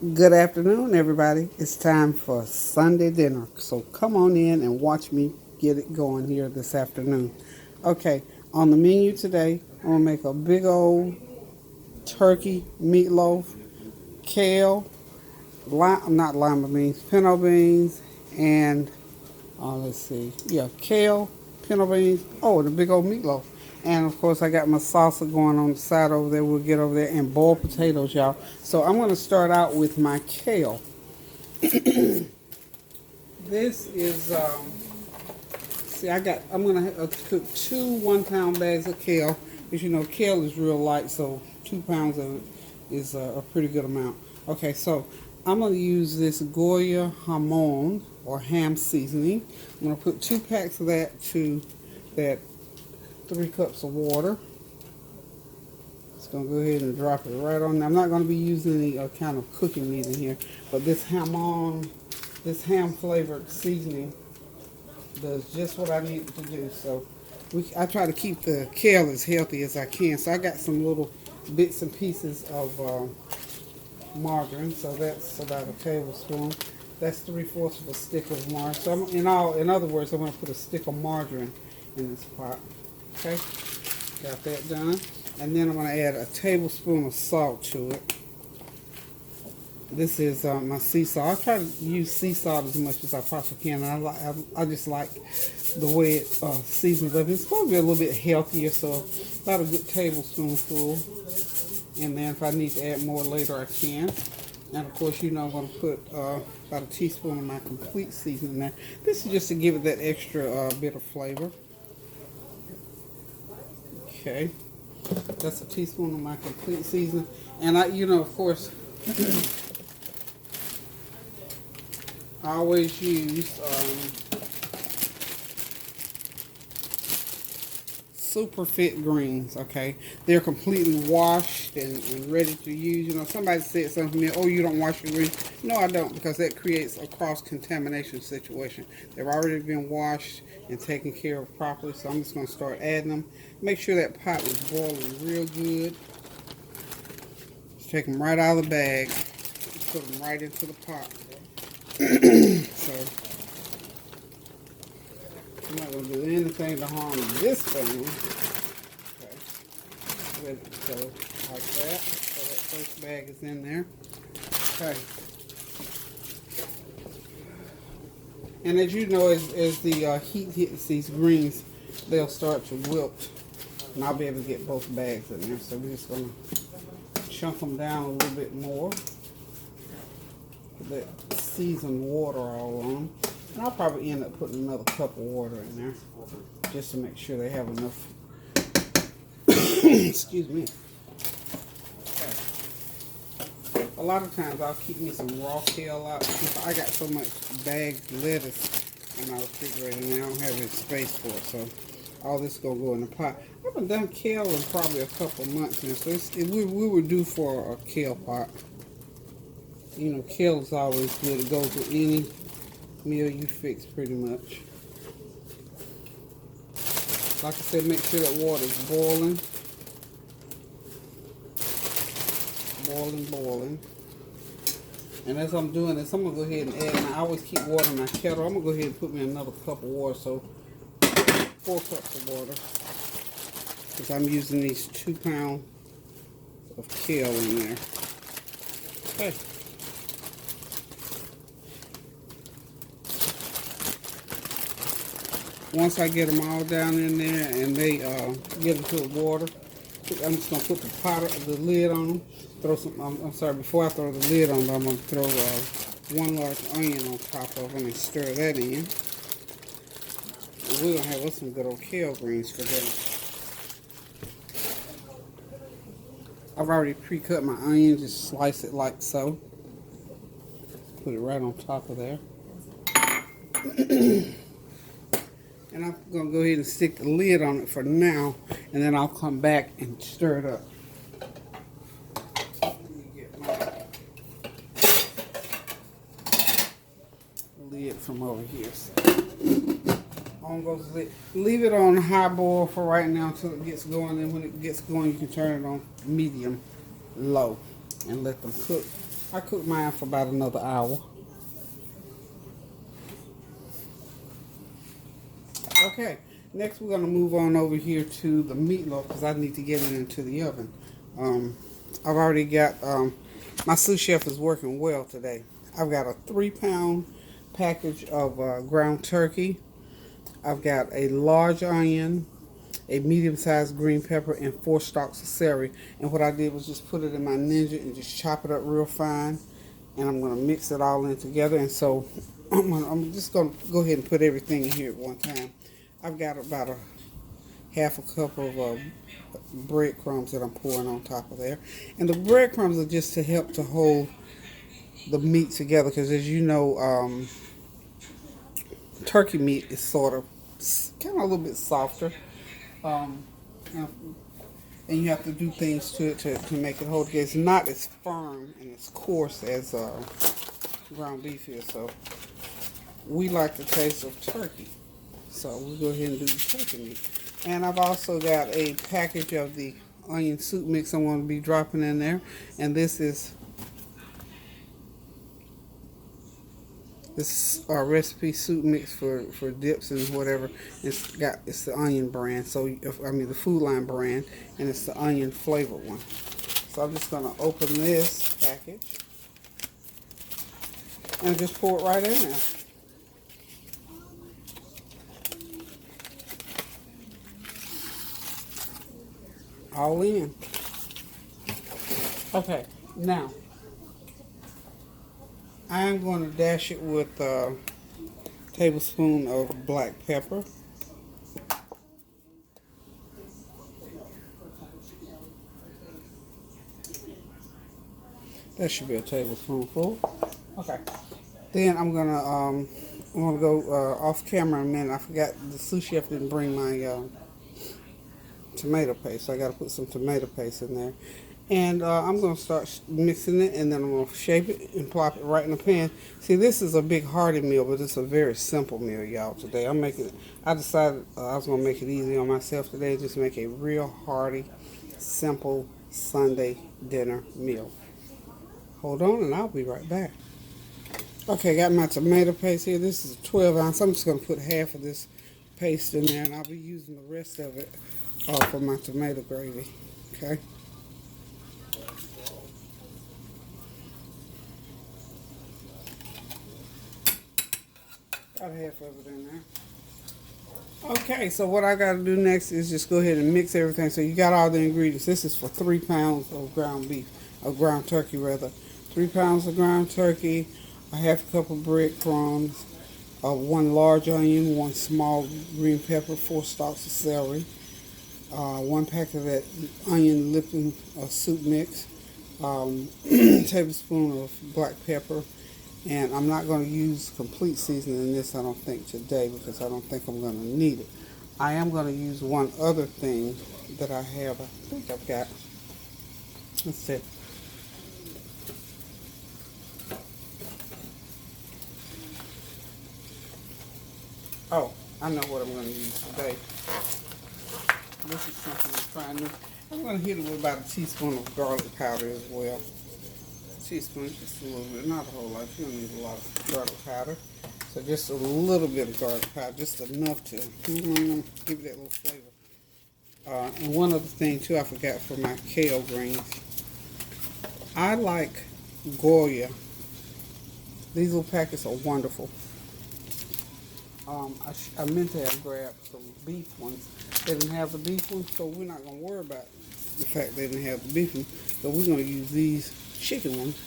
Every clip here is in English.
Good afternoon, everybody. It's time for Sunday dinner. So come on in and watch me get it going here this afternoon. Okay, on the menu today, I'm going to make a big old turkey meatloaf, kale, not lima beans, pinto beans, and let's see, yeah, kale, pinto beans, oh, and a big old meatloaf. And of course, I got my salsa going on the side over there. We'll get over there and boiled potatoes, y'all. So I'm going to start out with my kale. This is, see, I'm going to cook two 1 pound bags of kale. Because you know, kale is real light, so 2 pounds of it is a pretty good amount. Okay, so I'm going to use this Goya hamon or ham seasoning. I'm going to put 2 packs of that to that 3 cups of water. Just going to go ahead and drop it right on there. I'm not going to be using any kind of cooking meat in here, but this hamon, this ham flavored seasoning does just what I need it to do. So I try to keep the kale as healthy as I can. So I got some little bits and pieces of margarine. So that's about a tablespoon. That's 3/4 of a stick of margarine. So in other words, I'm going to put a stick of margarine in this pot. Okay, got that done. And then I'm going to add a tablespoon of salt to it. This is my sea salt. I try to use sea salt as much as I possibly can. I just like the way it seasons up. It's supposed to be a little bit healthier, so about a good tablespoonful. And then if I need to add more later, I can. And of course, you know I'm going to put about a teaspoon of my complete seasoning there. This is just to give it that extra bit of flavor. Okay, that's a teaspoon of my complete seasoning. And of course, I always use super fit greens. Okay, they're completely washed and ready to use. You know, somebody said something to me, oh, you don't wash your greens. No, I don't, because that creates a cross-contamination situation. They've already been washed and taken care of properly, so I'm just going to start adding them. Make sure that pot is boiling real good. Just take them right out of the bag, put them right into the pot. So I'm not going to do anything to harm this thing. Okay, let it go like that. So that first bag is in there. Okay. And as you know, as the heat hits these greens, they'll start to wilt. And I'll be able to get both bags in there. So we're just going to chunk them down a little bit more. Put that seasoned water all on them. And I'll probably end up putting another cup of water in there just to make sure they have enough. Excuse me. Okay. A lot of times I'll keep me some raw kale out. I got so much bagged lettuce in my refrigerator and I don't have any space for it. So all this is going to go in the pot. I haven't done kale in probably a couple of months now. So we were due for a kale pot. You know, kale is always good. It goes with any meal you fix pretty much. Like I said, make sure that water is boiling. Boiling. And as I'm doing this, I'm going to go ahead and add, and I always keep water in my kettle. I'm going to go ahead and put me another cup of water, so 4 cups of water. Because I'm using these 2 pounds of kale in there. Okay. Once I get them all down in there and they get into the water, I'm just going to put the lid on them. Throw some, I'm sorry, before I throw the lid on them, I'm going to throw 1 large onion on top of them and stir that in. And we're going to have us some good old kale greens for dinner. I've already pre-cut my onion, just slice it like so. Put it right on top of there. And I'm going to go ahead and stick the lid on it for now, and then I'll come back and stir it up. Let me get my lid from over here. So on goes the lid. Leave it on high boil for right now until it gets going, and when it gets going, you can turn it on medium low and let them cook I cooked mine for about another hour. Okay, next we're gonna move on over here to the meatloaf because I need to get it into the oven. I've already got, my sous chef is working well today. I've got a 3-pound package of ground turkey. I've got a large onion, a medium-sized green pepper, and 4 stalks of celery. And what I did was just put it in my Ninja and just chop it up real fine. And I'm gonna mix it all in together. And so I'm just gonna go ahead and put everything in here at one time. I've got about a half a cup of breadcrumbs that I'm pouring on top of there. And the breadcrumbs are just to help to hold the meat together because, as you know, turkey meat is sort of kind of a little bit softer. Um, and you have to do things to it to make it hold together. It's not as firm and as coarse as ground beef is. So we like the taste of turkey. So we'll go ahead and do the turkey meat. And I've also got a package of the onion soup mix I'm going to be dropping in there. And this is recipe soup mix for dips and whatever. It's the onion brand, so I mean the Food Line brand, and it's the onion flavored one. So I'm just going to open this package and just pour it right in there. All in. Okay, now I am going to dash it with a tablespoon of black pepper. That should be a tablespoonful. Okay. Then I'm gonna go off camera in a minute. I forgot the sous chef didn't bring my tomato paste, so I got to put some tomato paste in there. And I'm going to start mixing it, and then I'm going to shape it and plop it right in the pan. See, this is a big hearty meal, but it's a very simple meal, y'all, today. I decided I was going to make it easy on myself today, just make a real hearty, simple Sunday dinner meal. Hold on, and I'll be right back. Okay, got my tomato paste here. This is a 12 ounce. I'm just going to put half of this paste in there, and I'll be using the rest of it for my tomato gravy. Okay. Got half of it in there. Okay, so what I got to do next is just go ahead and mix everything. So you got all the ingredients. This is for 3 pounds of ground beef, of ground turkey rather. 3 pounds of ground turkey, a half a cup of breadcrumbs, 1 large onion, 1 small green pepper, 4 stalks of celery, 1 pack of that onion Lipton soup mix, tablespoon of black pepper, and I'm not going to use complete seasoning in this, I don't think, today, because I don't think I'm going to need it. I am going to use one other thing that I have. I think I've got, let's see. Oh, I know what I'm going to use today. This is something I'm trying new. I'm going to hit it with about a teaspoon of garlic powder as well. Teaspoon, just a little bit, not a whole lot. You don't need a lot of garlic powder. So just a little bit of garlic powder, just enough to give it that little flavor. And one other thing too, I forgot for my kale greens. I like Goya. These little packets are wonderful. I meant to have grabbed some beef ones. They didn't have the beef ones, so we're not going to worry about the fact they didn't have the beef ones. So we're going to use these chicken ones.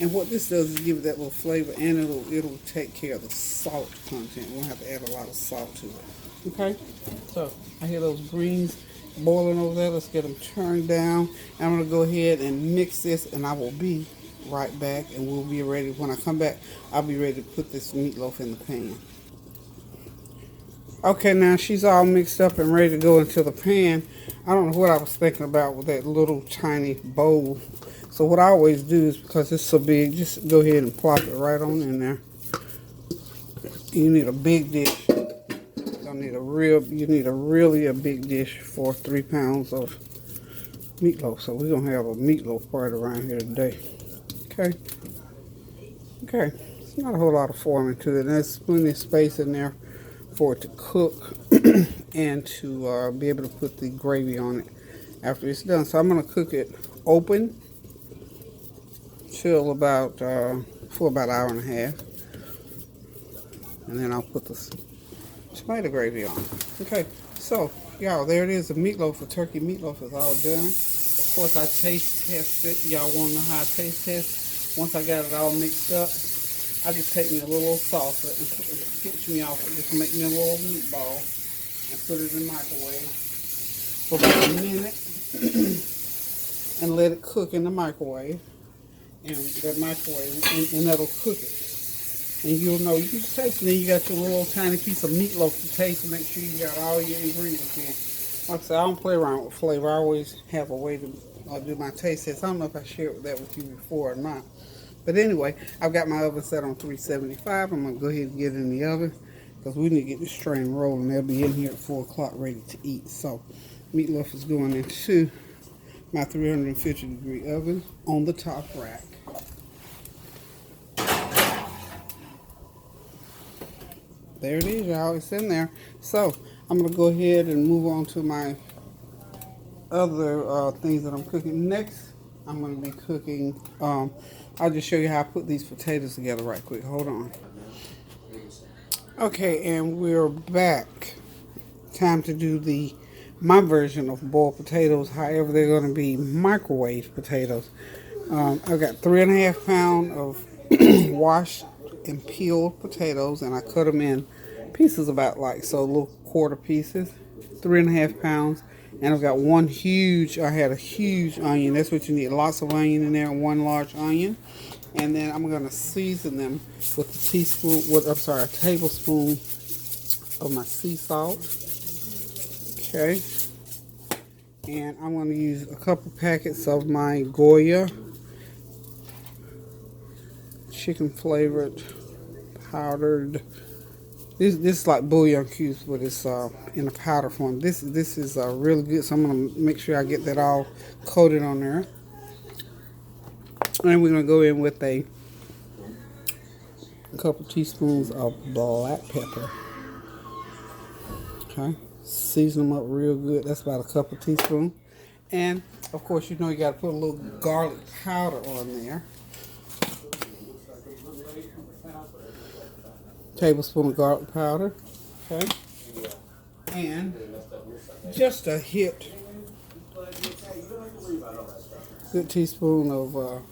And what this does is give it that little flavor, and it'll take care of the salt content. We won't have to add a lot of salt to it. Okay? So I hear those greens boiling over there. Let's get them turned down. I'm going to go ahead and mix this, and I will be right back, and we'll be ready. When I come back, I'll be ready to put this meatloaf in the pan. Okay, now she's all mixed up and ready to go into the pan. I don't know what I was thinking about with that little tiny bowl. So what I always do is, because it's so big, just go ahead and plop it right on in there. You need a big dish. You need a really big dish for 3 pounds of meatloaf. So we're gonna have a meatloaf party around here today. Okay. Okay, it's not a whole lot of forming to it. There's plenty of space in there for it to cook and to be able to put the gravy on it after it's done. So I'm going to cook it open till about for about an hour and a half, and then I'll put the tomato gravy on. Okay, so y'all, there it is. The meatloaf, the turkey meatloaf is all done. Of course, I taste tested. Y'all want to know how I taste test? Once I got it all mixed up, I just take me a little salsa and pinch me off it, just to make me a little meatball, and put it in the microwave for about a minute and let it cook in the microwave. And that microwave, and that'll cook it. And you'll know, you can taste it. Then you got your little tiny piece of meatloaf to taste and make sure you got all your ingredients in. Like I said, I don't play around with flavor. I always have a way to do my taste test. I don't know if I shared that with you before or not. But anyway, I've got my oven set on 375. I'm going to go ahead and get it in the oven because we need to get this train rolling. They'll be in here at 4 o'clock ready to eat. So, meatloaf is going into my 350 degree oven on the top rack. There it is, y'all. It's in there. So, I'm going to go ahead and move on to my other things that I'm cooking. Next, I'm going to be cooking, I'll just show you how I put these potatoes together right quick. Hold on. Okay, and we're back. Time to do my version of boiled potatoes. However, they're going to be microwave potatoes. I've got 3.5 pounds of washed and peeled potatoes, and I cut them in pieces about like so, little quarter pieces. 3.5 pounds. And I've got I had a huge onion. That's what you need. Lots of onion in there, 1 large onion. And then I'm going to season them with a tablespoon of my sea salt. Okay. And I'm going to use a couple packets of my Goya chicken flavored powdered. This is like bouillon cubes, but it's in a powder form. This is really good, so I'm going to make sure I get that all coated on there. And we're going to go in with a couple teaspoons of black pepper. Okay, season them up real good. That's about a couple teaspoons. And of course, you know you got to put a little garlic powder on there. Tablespoon of garlic powder, okay, and just a hit, good teaspoon of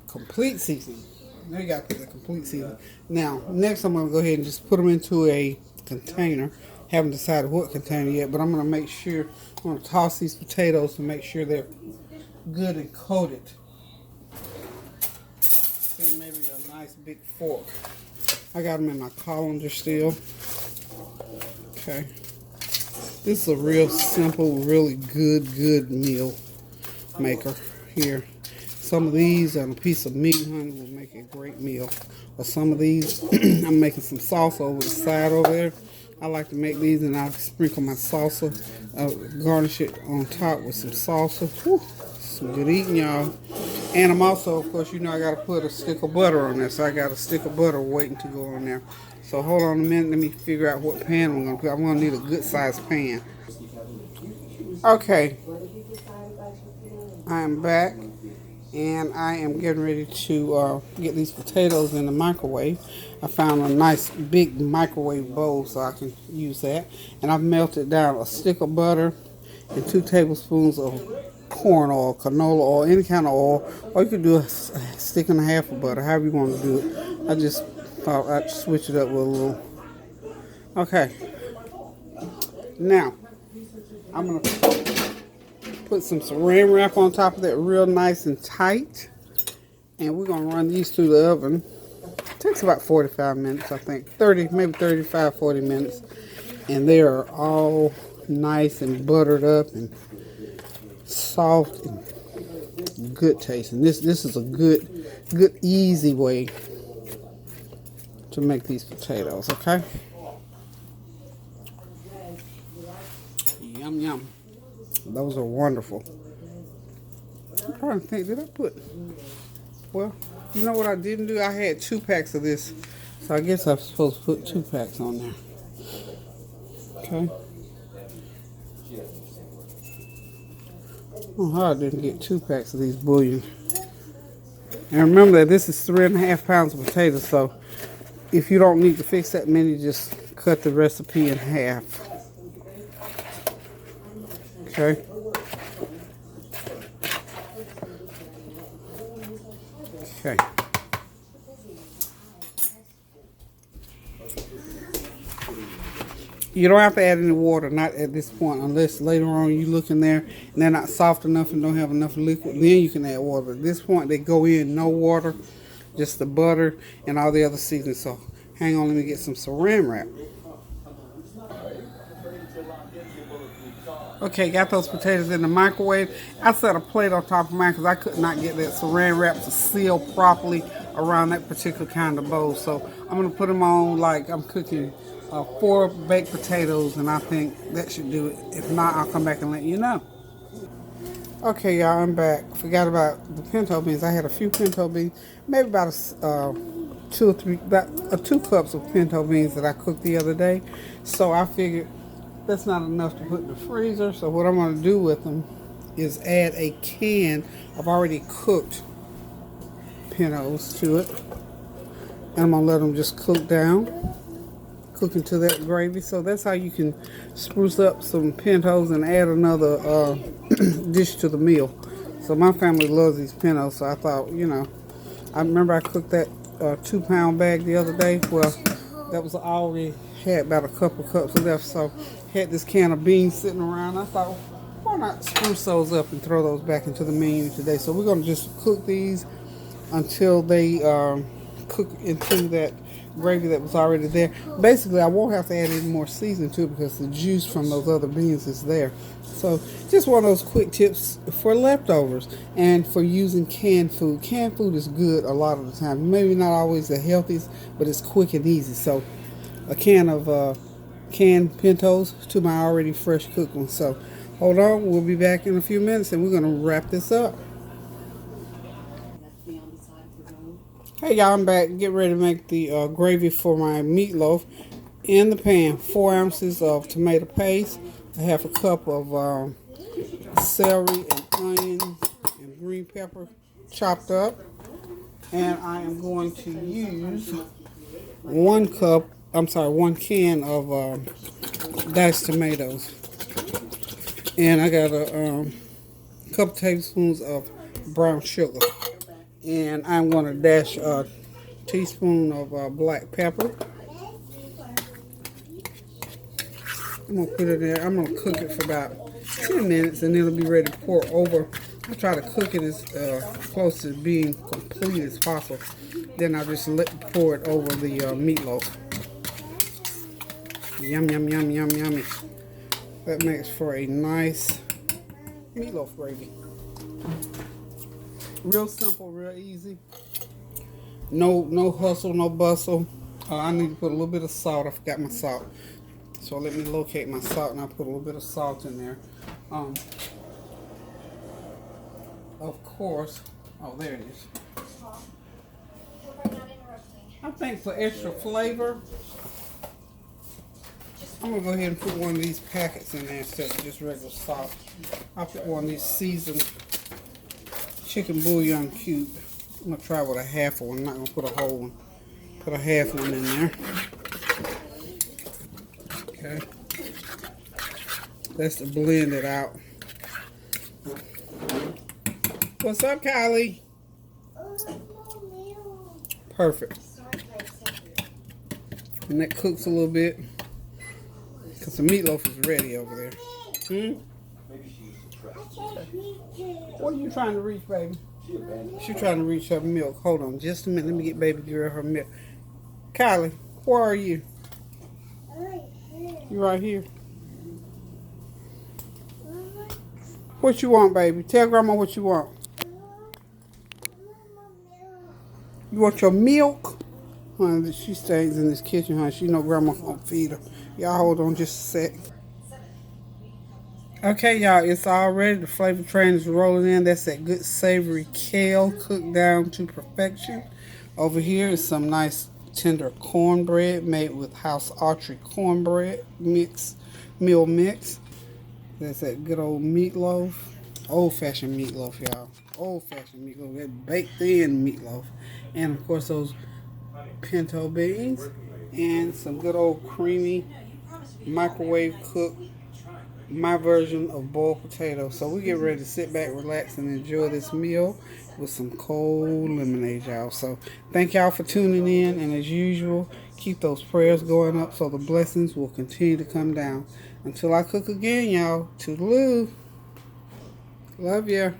complete seasoning. Now you got to put the complete seasoning. Now, next I'm going to go ahead and just put them into a container. Haven't decided what container yet, but I'm going to make sure, I'm going to toss these potatoes to make sure they're good and coated. See, maybe a nice big fork. I got them in my colander still. Okay. This is a real simple, really good meal maker here. Some of these and a piece of meat, honey, will make a great meal. Or some of these, I'm making some salsa over the side over there. I like to make these and I'll sprinkle my salsa, garnish it on top with some salsa. Whew, some good eating, y'all. And I'm also, of course, you know I got to put a stick of butter on there. So I got a stick of butter waiting to go on there. So hold on a minute. Let me figure out what pan I'm going to put. I'm going to need a good sized pan. Okay. I am back. And I am getting ready to get these potatoes in the microwave. I found a nice big microwave bowl so I can use that. And I've melted down a stick of butter and 2 tablespoons of corn oil, canola oil, any kind of oil, or you could do a stick and a half of butter, however you want to do it. I just thought I'd switch it up with a little. Okay. Now, I'm going to put some saran wrap on top of that real nice and tight. And we're going to run these through the oven. It takes about 45 minutes, I think. 30, maybe 35, 40 minutes. And they are all nice and buttered up and soft and good tasting. This is a good easy way to make these potatoes, okay? Yum yum. Those are wonderful. I'm trying to think, did I put Well, you know what I didn't do? I had 2 packs of this. So I guess I'm supposed to put 2 packs on there. Okay. Oh, I didn't get 2 packs of these bouillon. And remember that this is 3.5 pounds of potatoes, so if you don't need to fix that many, just cut the recipe in half. Okay. Okay. You don't have to add any water, not at this point, unless later on you look in there and they're not soft enough and don't have enough liquid. Then you can add water. But at this point, they go in no water, just the butter and all the other seasonings. So hang on, let me get some saran wrap. Okay, got those potatoes in the microwave. I set a plate on top of mine because I could not get that saran wrap to seal properly around that particular kind of bowl. So I'm going to put them on like I'm cooking 4 baked potatoes, and I think that should do it. If not, I'll come back and let you know. Okay, y'all, I'm back. Forgot about the pinto beans. I had a few pinto beans, maybe about 2 or 3, about 2 cups of pinto beans that I cooked the other day. So I figured that's not enough to put in the freezer. So what I'm going to do with them is add a can of already cooked pintos to it. And I'm going to let them just cook down. Cook into that gravy. So that's how you can spruce up some pintos and add another dish to the meal. So my family loves these pintos. So I thought, I remember I cooked that 2-pound bag the other day. Well, that was already had about a couple cups left. So had this can of beans sitting around. I thought, why not spruce those up and throw those back into the menu today? So we're going to just cook these until they cook into that gravy that was already there. Basically, I won't have to add any more seasoning to it because the juice from those other beans is there. So just one of those quick tips for leftovers and for using canned food. Canned food is good a lot of the time. Maybe not always the healthiest, but it's quick and easy. So a can of canned pintos to my already fresh cooked ones. So hold on, we'll be back in a few minutes and we're going to wrap this up. Hey y'all, I'm back. Get ready to make the gravy for my meatloaf. In the pan, 4 ounces of tomato paste, a half a cup of celery and onions and green pepper chopped up. And I am going to use 1 can of diced tomatoes. And I got a couple tablespoons of brown sugar. And I'm going to dash a teaspoon of black pepper. I'm going to put it there. I'm going to cook it for about 10 minutes and it'll be ready to pour over. I try to cook it as close to being complete as possible. Then I just pour it over the meatloaf. Yum, yum, yum, yum, yummy. That makes for a nice meatloaf gravy. Real simple, real easy. No hustle, no bustle. I need to put a little bit of salt. I forgot my salt. So let me locate my salt and I'll put a little bit of salt in there. Of course. Oh, there it is. I think for extra flavor, I'm going to go ahead and put one of these packets in there instead of just regular salt. I'll put one of these seasoned chicken bouillon cube. I'm going to try with a half one. I'm not going to put a whole one. Put a half one in there. Okay. That's to blend it out. What's up, Kylie? Perfect. And that cooks a little bit. Because the meatloaf is ready over there. What are you trying to reach, baby? She's trying to reach her milk. Hold on just a minute. Let me get baby girl her milk. Kylie, where are you? You right here. What you want, baby? Tell grandma what you want. You want your milk? Honey, she stays in this kitchen, honey. She know grandma won't feed her. Y'all hold on just a sec. Okay, y'all, it's all ready. The flavor train is rolling in. That's that good savory kale cooked down to perfection. Over here is some nice tender cornbread made with House Archery cornbread meal mix. That's that good old meatloaf. Old fashioned meatloaf, y'all. Old fashioned meatloaf. That baked in meatloaf. And of course, those pinto beans. And some good old creamy microwave cooked my version of boiled potatoes. So we get ready to sit back, relax, and enjoy this meal with some cold lemonade, y'all. So thank y'all for tuning in, and as usual, keep those prayers going up so the blessings will continue to come down. Until I cook again, y'all. Toodaloo. Love ya.